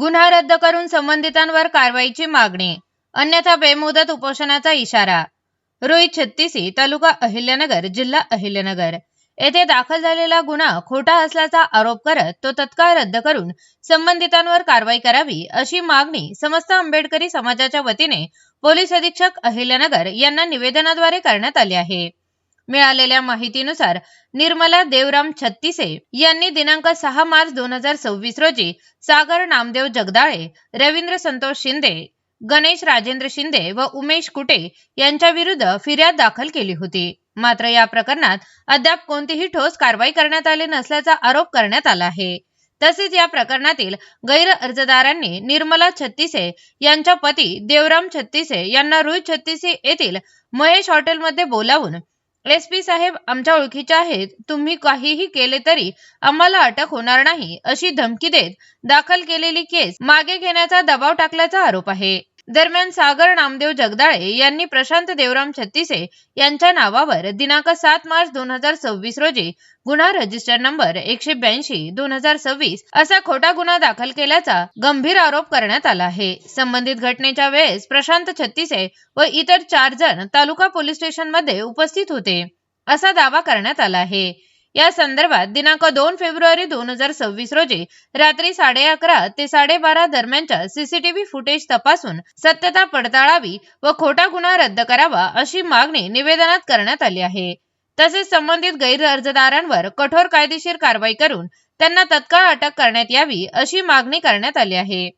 गुन्हा रद्द करून संबंधितांवर कारवाईची मागणी, अन्यथा बेमुदत उपोषणाचा इशारा। रोहित छत्तीसी, तालुका अहिल्यानगर, जिल्हा अहिल्यानगर येथे दाखल झालेला गुन्हा खोटा असल्याचा आरोप करत तो तत्काळ रद्द करून संबंधितांवर कारवाई करावी अशी मागणी समस्त आंबेडकरी समाजाच्या वतीने पोलीस अधीक्षक अहिल्यानगर यांना निवेदनाद्वारे करण्यात आली आहे। मिळालेल्या माहितीनुसार निर्मला देवराम छत्तीसे यांनी दिनांक 6 मार्च 2026 रोजी सागर नामदेव जगदाळे, रवींद्र संतोष शिंदे, गणेश राजेंद्र शिंदे व उमेश कुटे यांच्या विरुद्ध फिर्याद दाखल केली होती। मात्र या प्रकरणात अद्याप कोणतीही ठोस कारवाई करण्यात आली नसल्याचा आरोप करण्यात आला आहे। तसेच या प्रकरणातील गैर अर्जदारांनी निर्मला छत्तीसे यांच्या पती देवराम छत्तीसे यांना रोहित छत्तीसे येथील महेश हॉटेलमध्ये बोलावून एसपी साहेब आमच्या ओळखीचे आहेत, तुम्ही काहीही केले तरी आम्हाला अटक होणार नाही अशी धमकी देत दाखल केलेली केस मागे घेण्याचा दबाव टाकल्याचा आरोप आहे। दरम्यान सागर नामदेव जगदाळे यांनी प्रशांत देवराम छत्तीसे यांच्या नावावर दिनांक 7 मार्च 2026 रोजी गुन्हा रजिस्टर नंबर 182/2026 असा खोटा गुन्हा दाखल केल्याचा गंभीर आरोप करण्यात आला आहे। संबंधित घटनेच्या वेळेस प्रशांत छत्तीसे व इतर 4 जण तालुका पोलीस स्टेशन मध्ये उपस्थित होते असा दावा करण्यात आला आहे। या संदर्भात दिनांक 2 फेब्रुवारी 2026 रोजी रात्री 11:30 ते 12:30 दरम्यानच्या सीसीटीव्ही फुटेज तपासून सत्यता पडताळावी व खोटा गुन्हा रद्द करावा अशी मागणी निवेदनात करण्यात आली आहे। तसेच संबंधित गैर अर्जदारांवर कठोर कायदेशीर कारवाई करून त्यांना तत्काळ अटक करण्यात यावी अशी मागणी करण्यात आली आहे।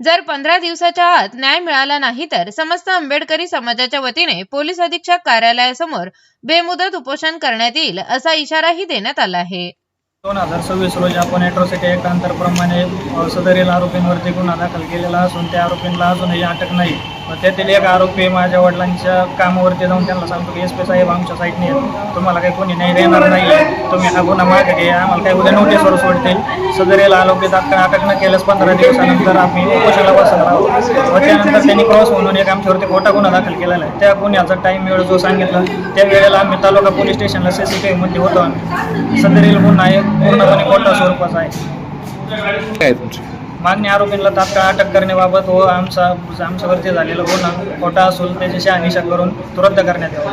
जर 15 दिवसाच्या आत न्याय मिळाला नाही तर समस्त आंबेडकरी समाजाच्या वतीने पोलीस अधीक्षक कार्यालयासमोर बेमुदत उपोषण करण्यात येईल असा इशाराही देण्यात आला आहे। 2026 रोजी आपण एट्रॉसिटी ॲक्ट अंतर्प्रमाणे सदरील आरोपींवरती गुन्हा दाखल केलेला असून त्या आरोपींना अजूनही अटक नाही। त्यातील एक आरोपी माझ्या वडिलांच्या कामावरती जाऊन त्यांना सांगतो की एसपी साहेब आमच्या साईडने तुम्हाला काही कोणी न्याय देणार नाही, तुम्ही हा गुन्हा मागे घ्या, आम्हाला काही उद्या नोटीसवर सोडतील। सदरील आरोपी अटक न केल्यास 15 दिवसानंतर आम्ही उपोषणाला बसणार आहोत। व त्यानंतर त्यांनी क्रॉस म्हणून एक आमच्यावरती खोटा गुन्हा दाखल केलेला आहे। त्या गुन्ह्याचा टाईम वेळ जो सांगितला त्या वेळेला आम्ही तालुका पोलीस स्टेशनला सीसीटीव्ही मध्ये होतो। आम्ही सदरील गुन्हा एक पूर्णपणे खोटा स्वरूपाचा आहे। मागणी आरोपींना तात्काळ अटक करण्याबाबत व आमच्यावरती झालेला गुन्हा खोटा असून त्याची शहानिशा करून तो रद्द करण्यात यावा।